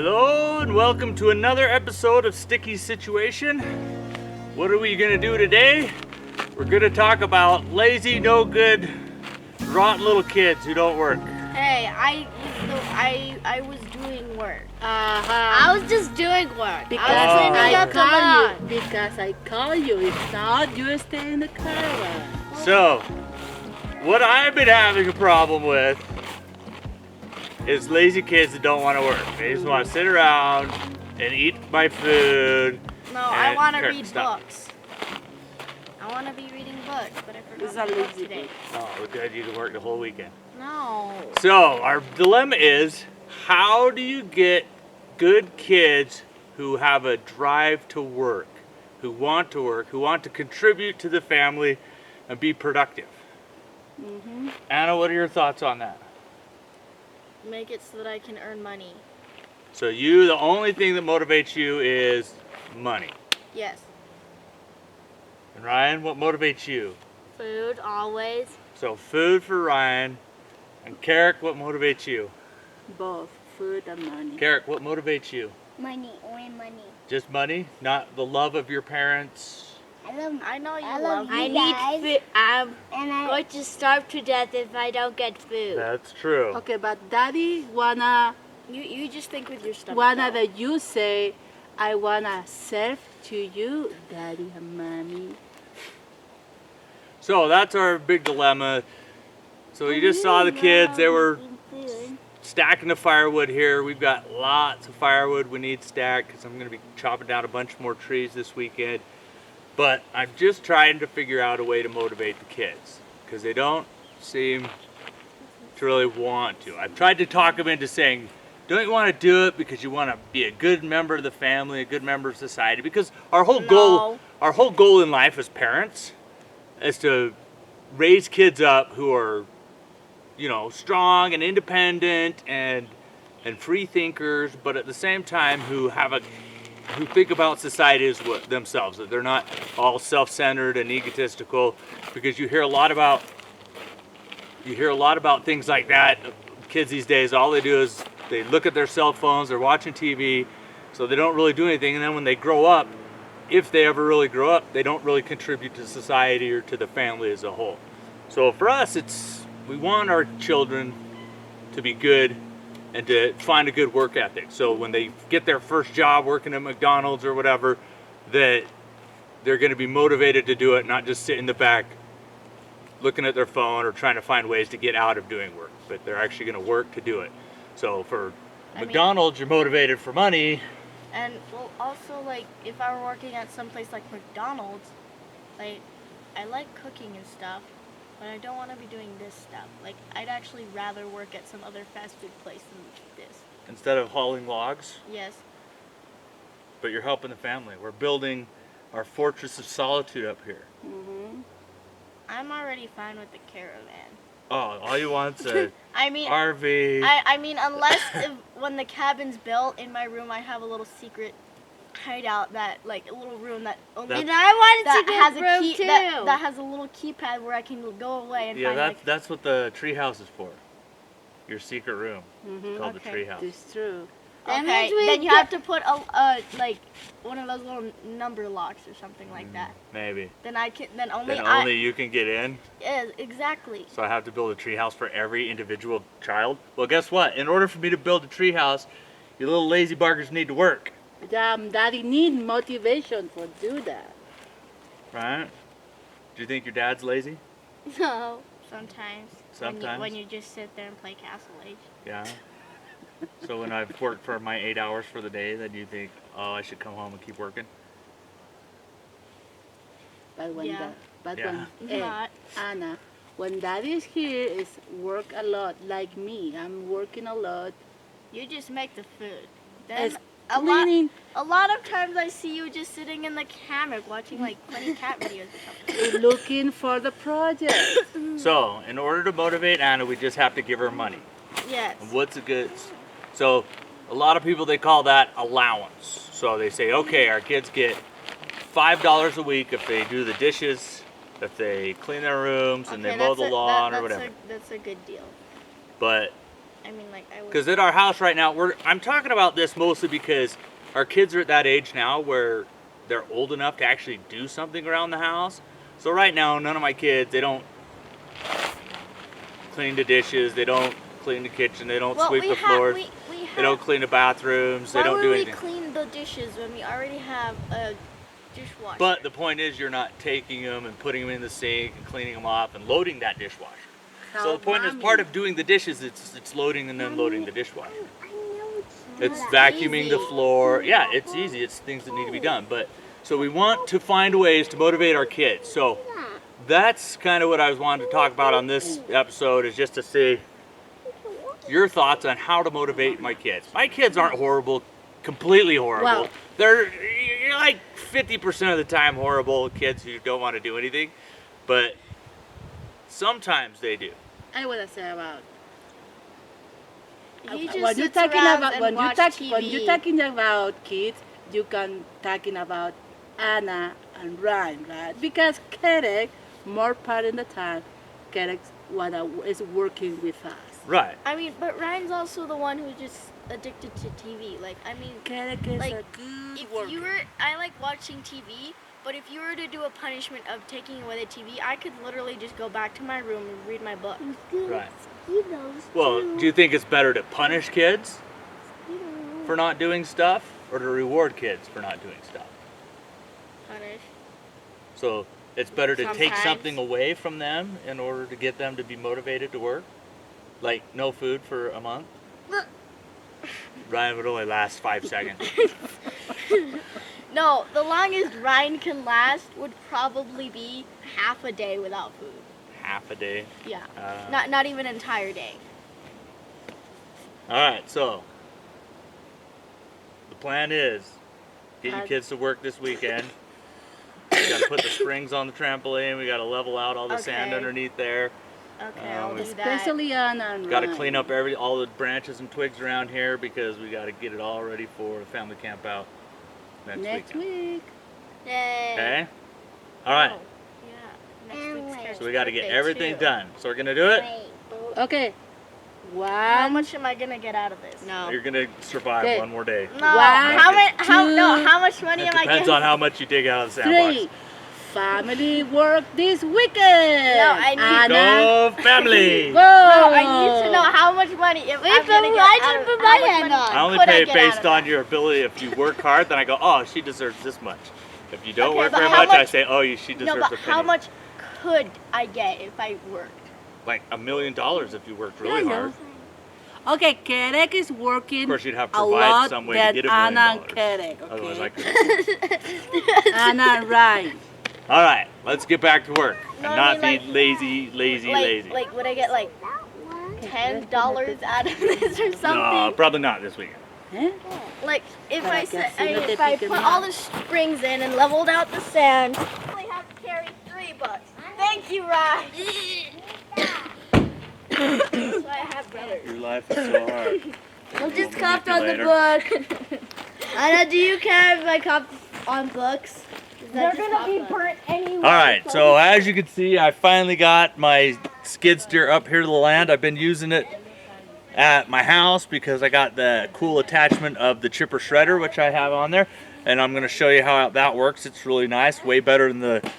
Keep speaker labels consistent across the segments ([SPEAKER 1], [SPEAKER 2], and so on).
[SPEAKER 1] Hello and welcome to another episode of Sticky Situation. What are we gonna do today? We're gonna talk about lazy, no good, rotten little kids who don't work.
[SPEAKER 2] Hey, I was doing work. I was just doing work.
[SPEAKER 3] Because I call you. If not, you stay in the caravan.
[SPEAKER 1] So, what I've been having a problem with is lazy kids that don't want to work. They just want to sit around and eat my food.
[SPEAKER 2] No, I want to read
[SPEAKER 1] stuff.
[SPEAKER 2] books. I want to be reading books, but I
[SPEAKER 3] It's
[SPEAKER 2] forgot
[SPEAKER 3] a
[SPEAKER 2] to book
[SPEAKER 3] lazy
[SPEAKER 2] today.
[SPEAKER 1] Oh, good, you can work the whole weekend.
[SPEAKER 2] No.
[SPEAKER 1] So, our dilemma is, how do you get good kids who have a drive to work, who want to contribute to the family and be productive? Anna, what are your thoughts on that?
[SPEAKER 2] Make it so that I can earn money.
[SPEAKER 1] So the only thing that motivates you is money.
[SPEAKER 2] Yes.
[SPEAKER 1] And Ryan, what motivates you?
[SPEAKER 2] Food, always.
[SPEAKER 1] So food for Ryan. And Carrick, what motivates you?
[SPEAKER 3] Both food and money.
[SPEAKER 1] Carrick, what motivates you?
[SPEAKER 4] Money, only money.
[SPEAKER 1] Just money? Not the love of your parents?
[SPEAKER 2] I know you
[SPEAKER 4] I
[SPEAKER 2] love
[SPEAKER 4] love
[SPEAKER 2] me.
[SPEAKER 4] you guys.
[SPEAKER 2] Food. I'm
[SPEAKER 4] And I
[SPEAKER 2] going to starve to death if I don't get food.
[SPEAKER 1] That's true.
[SPEAKER 3] Okay, but Daddy wanna
[SPEAKER 2] You just think with your stomach.
[SPEAKER 3] wanna
[SPEAKER 2] though.
[SPEAKER 3] that you say, I wanna serve to you, Daddy and Mommy.
[SPEAKER 1] So that's our big dilemma. So you just saw the kids, they were
[SPEAKER 4] food.
[SPEAKER 1] stacking the firewood here. We've got lots of firewood we need stacked because I'm going to be chopping down a bunch more trees this weekend. But I'm just trying to figure out a way to motivate the kids because they don't seem to really want to. I've tried to talk them into saying, don't you want to do it because you want to be a good member of the family, a good member of society? Because our whole goal in life as parents is to raise kids up who are, strong and independent and free thinkers, but at the same time who think about society as themselves, that they're not all self-centered and egotistical, because you hear a lot about things like that. Kids these days, all they do is they look at their cell phones, they're watching TV, so they don't really do anything, and then when they grow up, if they ever really grow up, they don't really contribute to society or to the family as a whole. So for us, we want our children to be good and to find a good work ethic. So when they get their first job working at McDonald's or whatever, that they're going to be motivated to do it, not just sit in the back looking at their phone or trying to find ways to get out of doing work, but they're actually going to work to do it. So for McDonald's, you're motivated for money.
[SPEAKER 2] And well, also if I were working at some place like McDonald's, I like cooking and stuff, but I don't want to be doing this stuff. I'd actually rather work at some other fast food place than this.
[SPEAKER 1] Instead of hauling logs,
[SPEAKER 2] Yes.
[SPEAKER 1] but you're helping the family. We're building our fortress of solitude up here.
[SPEAKER 2] I'm already fine with the caravan.
[SPEAKER 1] Oh, all you want's a
[SPEAKER 2] I mean,
[SPEAKER 1] RV.
[SPEAKER 2] I mean, unless when the cabin's built, in my room I have a little secret hideout a little room that only
[SPEAKER 1] And
[SPEAKER 4] I wanted
[SPEAKER 2] that
[SPEAKER 4] to
[SPEAKER 2] has
[SPEAKER 4] get
[SPEAKER 2] a
[SPEAKER 4] room
[SPEAKER 2] key
[SPEAKER 4] too.
[SPEAKER 2] that has a little keypad where I can go away and
[SPEAKER 1] Yeah,
[SPEAKER 2] find
[SPEAKER 1] that's what the tree house is for. Your secret room. Called the
[SPEAKER 2] Okay.
[SPEAKER 1] tree house.
[SPEAKER 3] It's true.
[SPEAKER 4] That
[SPEAKER 2] Okay,
[SPEAKER 4] means we
[SPEAKER 2] then you
[SPEAKER 4] get-
[SPEAKER 2] have to put a one of those little number locks or something like that.
[SPEAKER 1] Maybe.
[SPEAKER 2] Then only
[SPEAKER 1] Then
[SPEAKER 2] I
[SPEAKER 1] only you can get in.
[SPEAKER 2] yeah, exactly.
[SPEAKER 1] So I have to build a tree house for every individual child. Well, guess what? In order for me to build a tree house, you little lazy buggers need to work,
[SPEAKER 3] Daddy need motivation for do that.
[SPEAKER 1] right? Do you think your dad's lazy?
[SPEAKER 2] No, sometimes.
[SPEAKER 1] Sometimes?
[SPEAKER 2] When you just sit there and play Castle Age.
[SPEAKER 1] Yeah. So when I've worked for my 8 hours for the day, then you think, oh, I should come home and keep working?
[SPEAKER 3] But when
[SPEAKER 2] Yeah.
[SPEAKER 1] Yeah.
[SPEAKER 2] Not.
[SPEAKER 3] Anna, when Daddy is here, is work a lot. Like me, I'm working a lot.
[SPEAKER 2] You just make the food. Then
[SPEAKER 3] It's
[SPEAKER 2] a lot.
[SPEAKER 3] cleaning.
[SPEAKER 2] A lot of times I see you just sitting in the hammock watching funny cat videos or something.
[SPEAKER 3] Looking for the project.
[SPEAKER 1] So in order to motivate Anna, we just have to give her money.
[SPEAKER 2] Yes.
[SPEAKER 1] And what's a good? So a lot of people, they call that allowance. So they say, okay, our kids get $5 a week if they do the dishes, if they clean their rooms, and they mow the lawn or whatever.
[SPEAKER 2] That's a good deal.
[SPEAKER 1] But
[SPEAKER 2] I mean, like, I would.
[SPEAKER 1] Because at our house right now, I'm talking about this mostly because our kids are at that age now where they're old enough to actually do something around the house. So right now, none of my kids, they don't clean the dishes, they don't clean the kitchen, they don't sweep the floors, they don't clean the bathrooms, they don't do anything.
[SPEAKER 2] Why would we clean the dishes when we already have a dishwasher?
[SPEAKER 1] But the point is, you're not taking them and putting them in the sink and cleaning them off and loading that dishwasher. So the point is, part of doing the dishes, it's loading and unloading the dishwasher. It's vacuuming the floor. Yeah, it's easy. It's things that need to be done. But so we want to find ways to motivate our kids. So that's kind of what I was wanting to talk about on this episode, is just to see your thoughts on how to motivate my kids. My kids aren't horrible, completely horrible.
[SPEAKER 3] Well,
[SPEAKER 1] You're like 50% of the time horrible kids who don't want to do anything, but sometimes they do.
[SPEAKER 3] I want to say about
[SPEAKER 2] He just
[SPEAKER 3] when you're
[SPEAKER 2] sits
[SPEAKER 3] talking
[SPEAKER 2] around
[SPEAKER 3] about
[SPEAKER 2] and
[SPEAKER 3] when
[SPEAKER 2] watch
[SPEAKER 3] you're
[SPEAKER 2] TV.
[SPEAKER 3] talking about kids, you can talking about Anna and Ryan, right? Because Kerek, more part of the time, Kerek is working with us.
[SPEAKER 1] Right.
[SPEAKER 2] I mean, but Ryan's also the one who's just addicted to TV. Like, I mean,
[SPEAKER 3] Kerek is
[SPEAKER 2] like,
[SPEAKER 3] a good
[SPEAKER 2] if
[SPEAKER 3] worker.
[SPEAKER 2] you were, I like watching TV, but if you were to do a punishment of taking away the TV, I could literally just go back to my room and read my book.
[SPEAKER 1] Right. Well, do you think it's better to punish kids for not doing stuff, or to reward kids for not doing stuff?
[SPEAKER 2] Punish.
[SPEAKER 1] So it's better to take
[SPEAKER 2] Sometimes.
[SPEAKER 1] something away from them in order to get them to be motivated to work? Like no food for a month? Ryan would only last 5 seconds.
[SPEAKER 2] No, the longest Ryan can last would probably be half a day without food.
[SPEAKER 1] Half a day.
[SPEAKER 2] Yeah.
[SPEAKER 1] Uh,
[SPEAKER 2] Not even an entire day.
[SPEAKER 1] All right, so the plan is get your kids to work this weekend. We got to put the springs on the trampoline. We got to level out all the sand
[SPEAKER 2] Okay.
[SPEAKER 1] underneath there.
[SPEAKER 2] Okay, I'll do that.
[SPEAKER 3] Especially Anna and
[SPEAKER 1] Got to
[SPEAKER 3] Ryan.
[SPEAKER 1] clean up all the branches and twigs around here because we got to get it all ready for the family camp out next
[SPEAKER 3] week.
[SPEAKER 2] Yay.
[SPEAKER 1] Okay. All right.
[SPEAKER 2] Oh, yeah. Next week's Karen's
[SPEAKER 1] So we got to get
[SPEAKER 2] birthday,
[SPEAKER 1] everything
[SPEAKER 2] too.
[SPEAKER 1] done. So we're gonna do it.
[SPEAKER 3] Okay.
[SPEAKER 2] How
[SPEAKER 3] One.
[SPEAKER 2] much am I gonna get out of this?
[SPEAKER 3] No.
[SPEAKER 1] You're gonna survive
[SPEAKER 3] Okay.
[SPEAKER 1] one more day.
[SPEAKER 2] No.
[SPEAKER 3] One,
[SPEAKER 2] How much?
[SPEAKER 3] two,
[SPEAKER 2] How much money
[SPEAKER 1] It
[SPEAKER 2] am I
[SPEAKER 1] depends
[SPEAKER 2] getting?
[SPEAKER 1] on how much you dig out of the sandbox.
[SPEAKER 3] 3. Family work this weekend.
[SPEAKER 2] No, I need-
[SPEAKER 3] Anna.
[SPEAKER 1] Go family!
[SPEAKER 3] Go.
[SPEAKER 2] No, I need to know how much money. If I'm gonna get out of,
[SPEAKER 4] put
[SPEAKER 2] how
[SPEAKER 4] my
[SPEAKER 2] much
[SPEAKER 4] hand
[SPEAKER 2] money
[SPEAKER 4] on.
[SPEAKER 1] I only
[SPEAKER 2] could
[SPEAKER 1] pay
[SPEAKER 2] get out
[SPEAKER 1] based
[SPEAKER 2] of
[SPEAKER 1] on
[SPEAKER 2] that?
[SPEAKER 1] your ability. If you work hard, then I go, oh, she deserves this much. If you don't
[SPEAKER 2] Okay,
[SPEAKER 1] work
[SPEAKER 2] but
[SPEAKER 1] very
[SPEAKER 2] how
[SPEAKER 1] much, I
[SPEAKER 2] much-
[SPEAKER 1] say, oh, she deserves
[SPEAKER 2] No, but
[SPEAKER 1] a penny.
[SPEAKER 2] how much could I get if I worked?
[SPEAKER 1] Like $1 million if you worked really
[SPEAKER 3] Yeah,
[SPEAKER 1] hard.
[SPEAKER 3] Okay, Kerek is working
[SPEAKER 1] Of course, you'd have to
[SPEAKER 3] a
[SPEAKER 1] provide
[SPEAKER 3] lot
[SPEAKER 1] some way to
[SPEAKER 3] than
[SPEAKER 1] get $1 million.
[SPEAKER 3] Anna and Kerek, okay?
[SPEAKER 1] Otherwise, I couldn't.
[SPEAKER 3] Anna and Ryan.
[SPEAKER 1] All right, let's get back to work and
[SPEAKER 2] No, I
[SPEAKER 1] not
[SPEAKER 2] mean,
[SPEAKER 1] be
[SPEAKER 2] like-
[SPEAKER 1] lazy.
[SPEAKER 2] Like, would I get like $10 out of this or something?
[SPEAKER 1] No, probably not this weekend.
[SPEAKER 3] Huh?
[SPEAKER 2] Like if
[SPEAKER 3] Para
[SPEAKER 2] I
[SPEAKER 3] que
[SPEAKER 2] said,
[SPEAKER 3] así no te
[SPEAKER 2] if I
[SPEAKER 3] pique
[SPEAKER 2] put
[SPEAKER 3] más.
[SPEAKER 2] all the springs in and leveled out the sand, I only have to carry $3. Thank you, Ryan. That's why I have brothers.
[SPEAKER 1] Your life is so hard.
[SPEAKER 4] I just
[SPEAKER 1] We'll
[SPEAKER 4] copped
[SPEAKER 1] meet you
[SPEAKER 4] on the
[SPEAKER 1] later.
[SPEAKER 4] book. Anna, do you care if I cop on books?
[SPEAKER 2] They're gonna be burnt anyway.
[SPEAKER 1] All right, so as you can see, I finally got my skid steer up here to the land. I've been using it at my house because I got the cool attachment of the chipper shredder, which I have on there, and I'm going to show you how that works. It's really nice, way better than the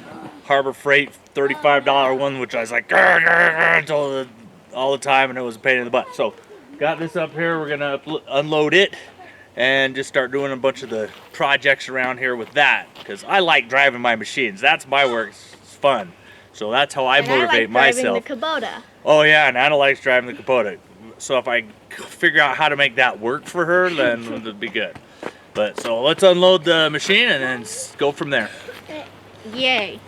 [SPEAKER 1] Harbor Freight $35 one, which I was like "Grr, grr, grr," all the time, and it was a pain in the butt. So got this up here. We're going to unload it and just start doing a bunch of the projects around here with that, because I like driving my machines. That's my work. It's fun. So that's how I motivate myself.
[SPEAKER 2] The Kubota.
[SPEAKER 1] Oh yeah, and Anna likes driving the Kubota. So if I figure out how to make that work for her, then it'd be good. But so let's unload the machine and then go from there.
[SPEAKER 2] Yay.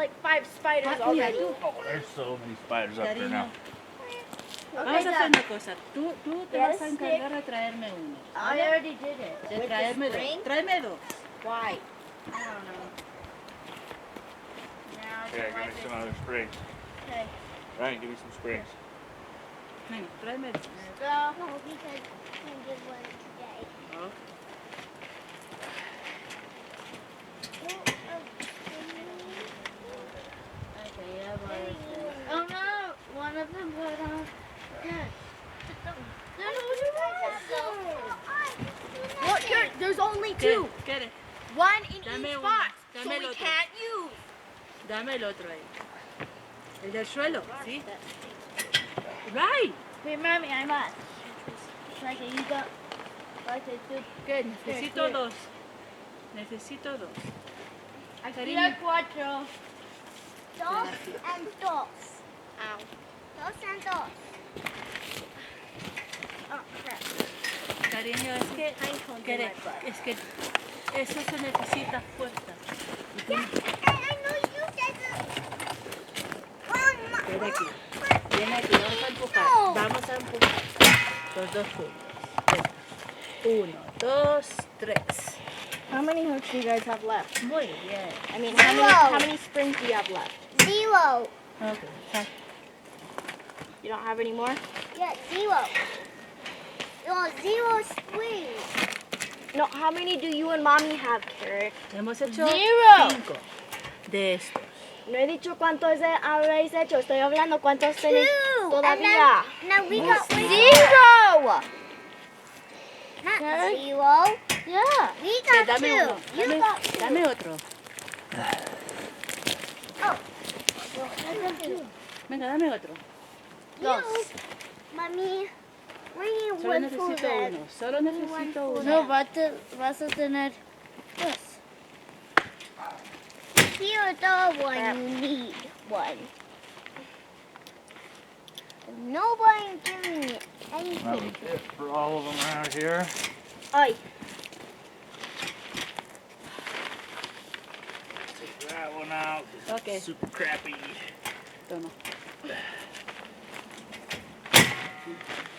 [SPEAKER 2] like 5 spiders
[SPEAKER 3] Mira,
[SPEAKER 2] already.
[SPEAKER 3] tú,
[SPEAKER 1] Oh, there's so many spiders up there
[SPEAKER 3] cariño,
[SPEAKER 1] now.
[SPEAKER 3] vamos a hacer una cosa. Tú te
[SPEAKER 2] Get a
[SPEAKER 3] vas a encargar de traerme uno.
[SPEAKER 2] I already did it.
[SPEAKER 3] De
[SPEAKER 2] With the
[SPEAKER 3] traerme
[SPEAKER 2] string?
[SPEAKER 3] dos. Tráeme dos.
[SPEAKER 2] Why? I don't know. Now
[SPEAKER 1] Okay, give me some other springs.
[SPEAKER 2] Okay.
[SPEAKER 1] Ryan, give me some springs.
[SPEAKER 3] Venga, tráeme dos.
[SPEAKER 2] Go.
[SPEAKER 4] No, because I did one today.
[SPEAKER 3] Oh.
[SPEAKER 2] Okay, yeah, oh no! One of them put on. Look, here, there's only
[SPEAKER 3] ¿Qué?
[SPEAKER 2] 2.
[SPEAKER 3] ¿Quieres?
[SPEAKER 2] One in
[SPEAKER 3] Dame
[SPEAKER 2] each
[SPEAKER 3] uno,
[SPEAKER 2] spot.
[SPEAKER 3] dame
[SPEAKER 2] So
[SPEAKER 3] el
[SPEAKER 2] we
[SPEAKER 3] otro.
[SPEAKER 2] can't use.
[SPEAKER 3] Dame el otro ahí. El del suelo, ¿sí? Right.
[SPEAKER 2] Wait, mommy, I must. Like you got. Like I do. Good.
[SPEAKER 3] Necesito dos. Necesito dos.
[SPEAKER 2] Aquí
[SPEAKER 3] Cariño.
[SPEAKER 2] hay 4.
[SPEAKER 4] Dos and dos.
[SPEAKER 2] Ow.
[SPEAKER 4] Dos and dos.
[SPEAKER 2] Oh, crap.
[SPEAKER 3] Cariño, es que,
[SPEAKER 2] Pine cones in
[SPEAKER 3] quiere-
[SPEAKER 2] my butt.
[SPEAKER 3] es que eso se necesita fuerza.
[SPEAKER 4] Yeah, I know you said it.
[SPEAKER 3] Ven aquí. Ven aquí, vamos a empujar.
[SPEAKER 4] No.
[SPEAKER 3] Vamos a empujar. Los dos juntos. Ven. 1, 2, 3.
[SPEAKER 2] How many hooks do you guys have left?
[SPEAKER 3] Muy bien.
[SPEAKER 2] I mean,
[SPEAKER 4] Zero.
[SPEAKER 2] how many springs do you have left?
[SPEAKER 4] 0.
[SPEAKER 3] Okay.
[SPEAKER 2] You don't have any more?
[SPEAKER 4] Yeah, 0. No, 0 springs.
[SPEAKER 2] No, how many do you and mommy have, Carrot?
[SPEAKER 3] Hemos hecho
[SPEAKER 2] 0.
[SPEAKER 3] 5 de estos.
[SPEAKER 2] No he dicho cuántos habéis hecho, estoy hablando cuántos tenéis
[SPEAKER 4] 2.
[SPEAKER 2] todavía.
[SPEAKER 4] Now we got
[SPEAKER 2] 0!
[SPEAKER 4] Not
[SPEAKER 2] Okay.
[SPEAKER 4] 0.
[SPEAKER 2] Yeah.
[SPEAKER 4] We
[SPEAKER 3] Que
[SPEAKER 4] got
[SPEAKER 3] dame
[SPEAKER 4] 2.
[SPEAKER 3] uno.
[SPEAKER 4] You
[SPEAKER 3] Dame,
[SPEAKER 4] got 2.
[SPEAKER 3] dame otro.
[SPEAKER 4] Oh. Well, I got 2.
[SPEAKER 3] Venga, dame otro.
[SPEAKER 2] Dos.
[SPEAKER 4] Mami, we need
[SPEAKER 3] Solo
[SPEAKER 4] one for
[SPEAKER 3] necesito
[SPEAKER 4] that.
[SPEAKER 3] uno. Solo necesito uno.
[SPEAKER 2] No, vas a tener dos.
[SPEAKER 4] Here's the one you need. One. Nobody giving me
[SPEAKER 1] That was
[SPEAKER 4] anything.
[SPEAKER 1] it for all of them around here.
[SPEAKER 2] Ay.
[SPEAKER 1] Take that one out.
[SPEAKER 3] Okay.
[SPEAKER 1] Super crappy.
[SPEAKER 3] Toma.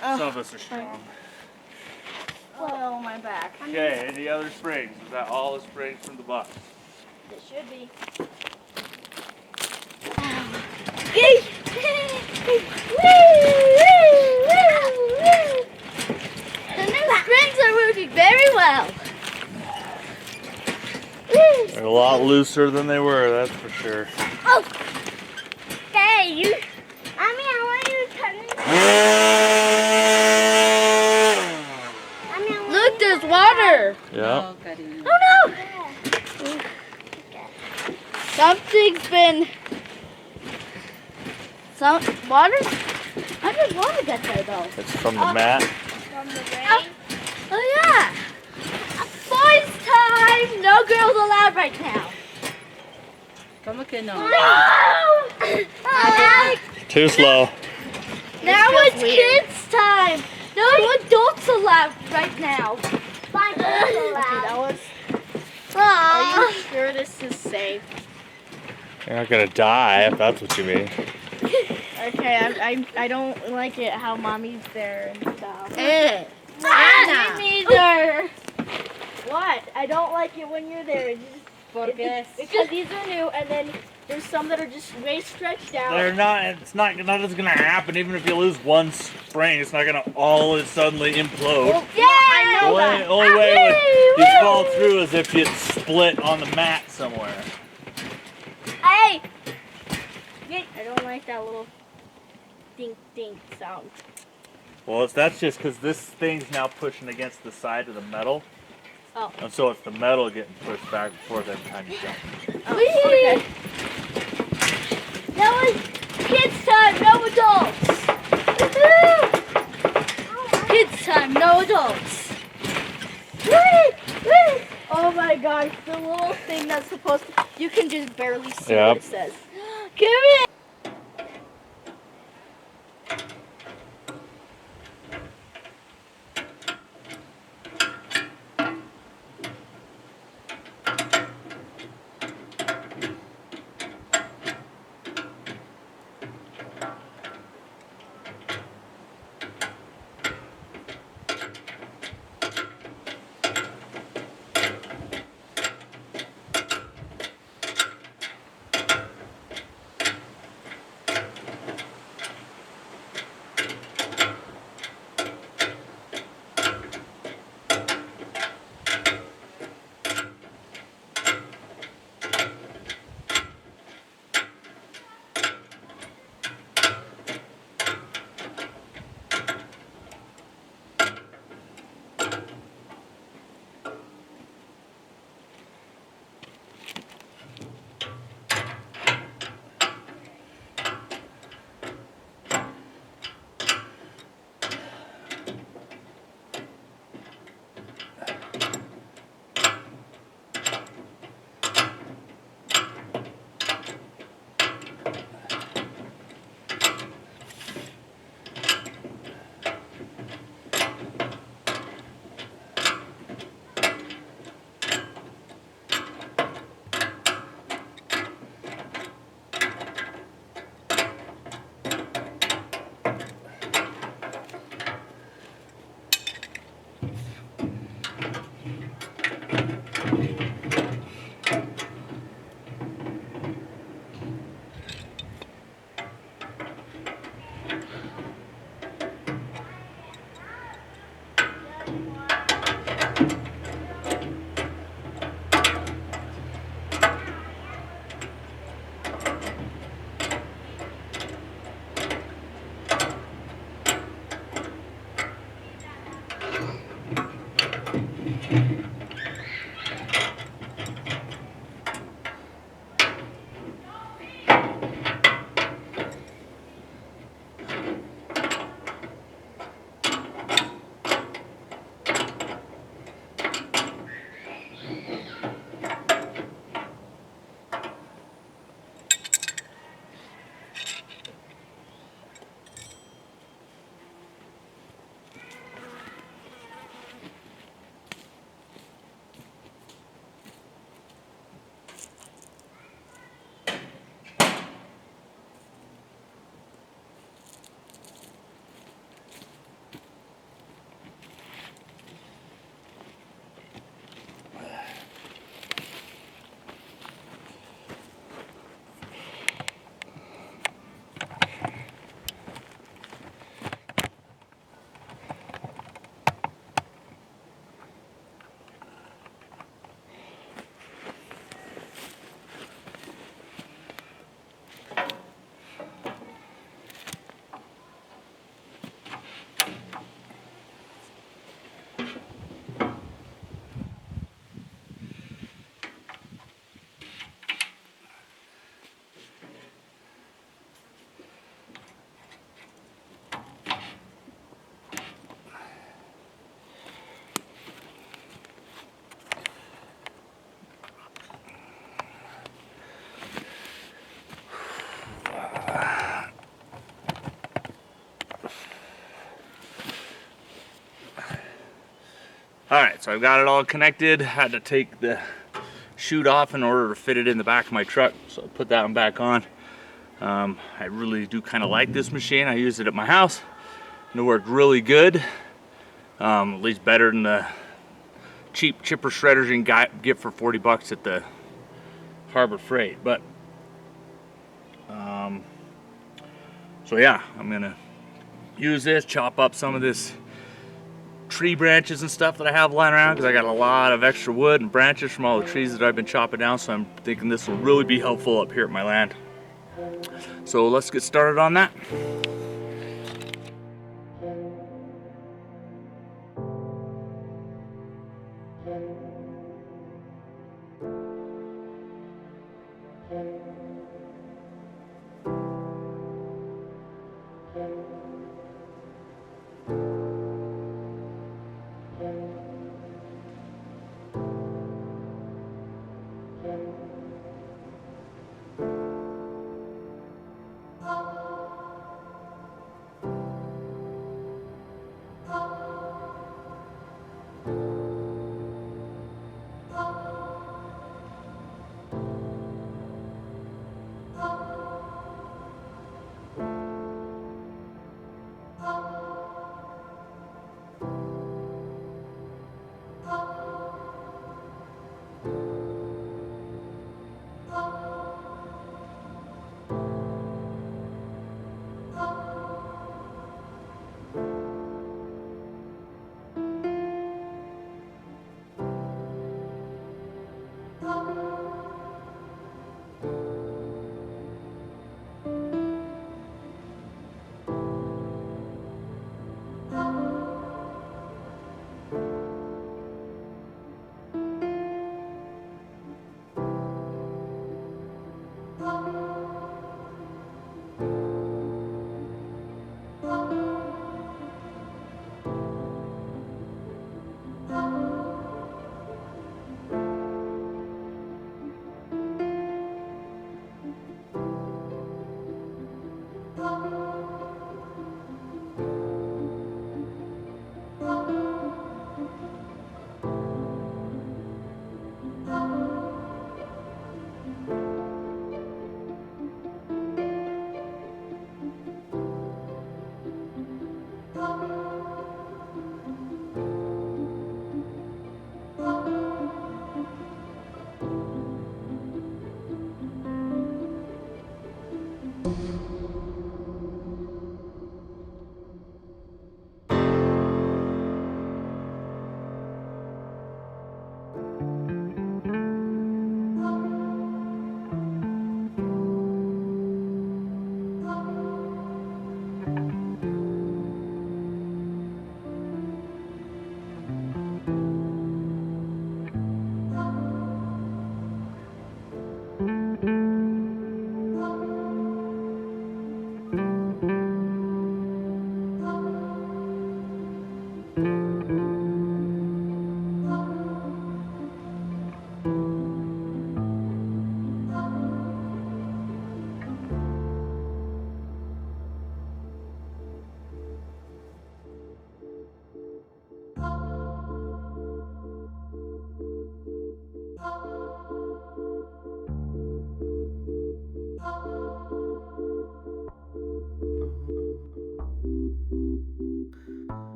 [SPEAKER 1] Some of us are strong.
[SPEAKER 2] Oh, my back.
[SPEAKER 1] Okay, any other springs? Is that all the springs from the box?
[SPEAKER 2] It should be.
[SPEAKER 4] The new springs are working very well.
[SPEAKER 1] They're a lot looser than they were, that's for sure.
[SPEAKER 4] Oh, okay, you. I want you to turn it.
[SPEAKER 2] Look, there's water.
[SPEAKER 1] Yeah.
[SPEAKER 3] No, cariño.
[SPEAKER 2] Oh no! Something's been. Some water? How did water get there though?
[SPEAKER 1] It's from the mat.
[SPEAKER 4] From the rain.
[SPEAKER 2] Oh yeah! Boys time! No girls allowed right now.
[SPEAKER 3] ¿Cómo que no?
[SPEAKER 2] No!
[SPEAKER 1] Too slow.
[SPEAKER 2] Now
[SPEAKER 3] feels
[SPEAKER 2] it's
[SPEAKER 3] weird.
[SPEAKER 2] kids time. No adults allowed right now.
[SPEAKER 4] Five people
[SPEAKER 2] Okay,
[SPEAKER 4] allowed.
[SPEAKER 2] that was. Are
[SPEAKER 4] Aw.
[SPEAKER 2] you sure this is safe?
[SPEAKER 1] You're not gonna die if that's what you mean.
[SPEAKER 2] Okay, I don't like it how mommy's there and stuff.
[SPEAKER 3] Eh.
[SPEAKER 2] Ah, me neither. What? I don't like it when you're there.
[SPEAKER 3] Porque
[SPEAKER 2] Because these are new, and then there's some that are just way stretched out.
[SPEAKER 1] They're not. It's not. Nothing's gonna happen. Even if you lose one spring, it's not gonna all suddenly implode.
[SPEAKER 2] Well, yeah, I
[SPEAKER 1] The
[SPEAKER 2] know
[SPEAKER 1] only,
[SPEAKER 2] that.
[SPEAKER 1] only way you fall through is if you split on the mat somewhere.
[SPEAKER 2] Hey! I don't like that little dink dink sound.
[SPEAKER 1] Well, that's just because this thing's now pushing against the side of the metal.
[SPEAKER 2] Oh.
[SPEAKER 1] And so it's the metal getting pushed back and forth every time you jump.
[SPEAKER 2] Oh, okay. That was kids time, no adults. Woohoo! Kids time, no adults. Oh my gosh, the little thing that's supposed to, you can just barely see
[SPEAKER 1] Yep.
[SPEAKER 2] what it says. Give it!
[SPEAKER 1] All right, so I've got it all connected. Had to take the chute off in order to fit it in the back of my truck, so I put that one back on. I really do kind of like this machine. I use it at my house and it worked really good. At least better than the cheap chipper shredders you can get for 40 bucks at the Harbor Freight. But so yeah, I'm gonna use this, chop up some of this tree branches and stuff that I have lying around, because I got a lot of extra wood and branches from all the trees that I've been chopping down, so I'm thinking this will really be helpful up here at my land. So let's get started on that.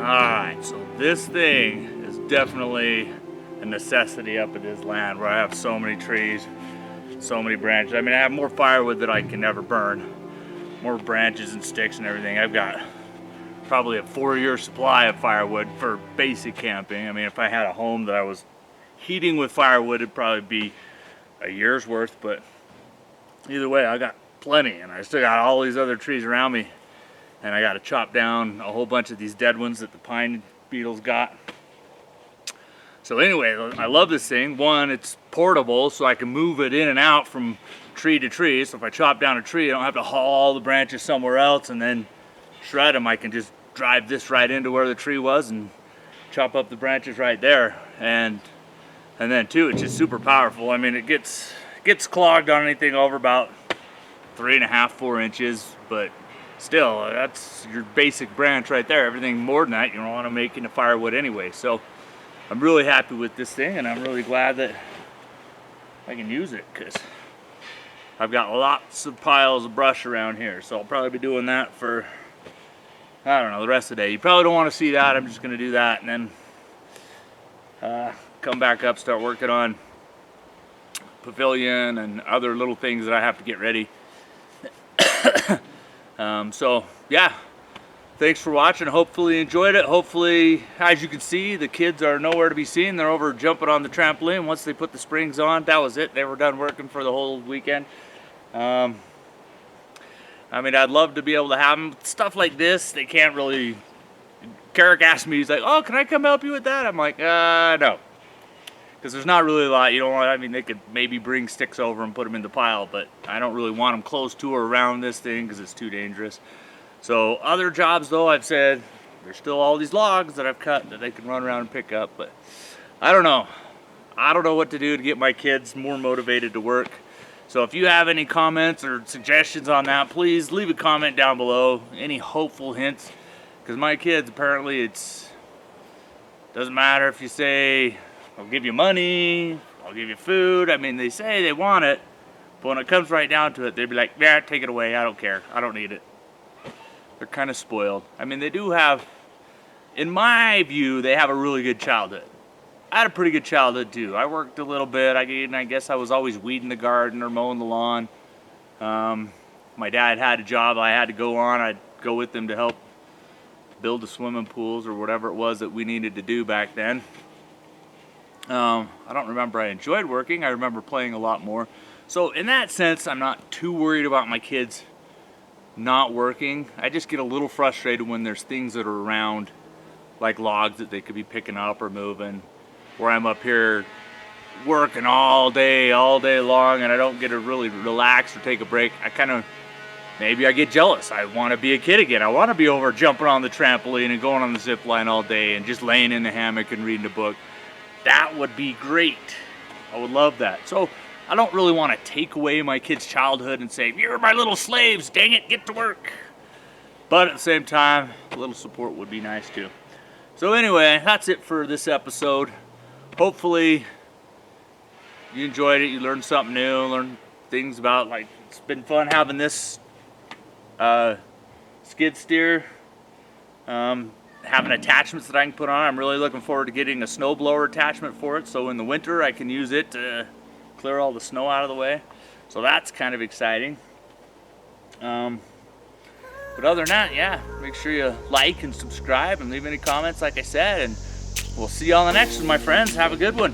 [SPEAKER 1] Alright, so this thing is definitely a necessity up at this land where I have so many trees, so many branches. I mean, I have more firewood that I can never burn, more branches and sticks and everything. I've got probably a 4-year supply of firewood for basic camping. I mean, if I had a home that I was heating with firewood, it'd probably be a year's worth, but either way, I got plenty, and I still got all these other trees around me, and I got to chop down a whole bunch of these dead ones that the pine beetles got. So anyway, I love this thing. One, it's portable, so I can move it in and out from tree to tree. So if I chop down a tree, I don't have to haul all the branches somewhere else and then shred them. I can just drive this right into where the tree was and chop up the branches right there. And then too, it's just super powerful. I mean, it gets clogged on anything over about 3.5, 4 inches, but still, that's your basic branch right there. Everything more than that, you don't want to make into firewood anyway. So I'm really happy with this thing, and I'm really glad that I can use it, because I've got lots of piles of brush around here. So I'll probably be doing that for, I don't know, the rest of the day. You probably don't want to see that. I'm just going to do that and then come back up, start working on pavilion and other little things that I have to get ready. So yeah, thanks for watching. Hopefully you enjoyed it. Hopefully, as you can see, the kids are nowhere to be seen. They're over jumping on the trampoline. Once they put the springs on, that was it. They were done working for the whole weekend. I mean, I'd love to be able to have them. Stuff like this, they can't really. Carrick asked me, he's like, oh, can I come help you with that? I'm like, no. Because there's not really a lot. You don't want, I mean, they could maybe bring sticks over and put them in the pile, but I don't really want them close to or around this thing because it's too dangerous. So other jobs though, I've said, there's still all these logs that I've cut that they can run around and pick up, but I don't know. I don't know what to do to get my kids more motivated to work. So if you have any comments or suggestions on that, please leave a comment down below. Any hopeful hints, because my kids, apparently doesn't matter if you say, I'll give you money, I'll give you food. I mean, they say they want it, but when it comes right down to it, they'd be like, yeah, take it away, I don't care, I don't need it. They're kind of spoiled. I mean, they do have, in my view, they have a really good childhood. I had a pretty good childhood too. I worked a little bit. I guess I was always weeding the garden or mowing the lawn. My dad had a job I had to go on. I'd go with him to help build the swimming pools or whatever it was that we needed to do back then. I don't remember I enjoyed working. I remember playing a lot more. So in that sense, I'm not too worried about my kids not working. I just get a little frustrated when there's things that are around, like logs that they could be picking up or moving, where I'm up here working all day long, and I don't get to really relax or take a break. Maybe I get jealous. I want to be a kid again. I want to be over jumping on the trampoline and going on the zip line all day and just laying in the hammock and reading a book. That would be great. I would love that. So I don't really want to take away my kids' childhood and say, you're my little slaves, dang it, get to work. But at the same time, a little support would be nice too. So anyway, that's it for this episode. Hopefully you enjoyed it, you learned something new, learned things about, like, it's been fun having this skid steer, having attachments that I can put on. I'm really looking forward to getting a snowblower attachment for it, so in the winter I can use it to clear all the snow out of the way. So that's kind of exciting. But other than that, yeah, make sure you like and subscribe and leave any comments, like I said, and we'll see you on the next one, my friends. Have a good one.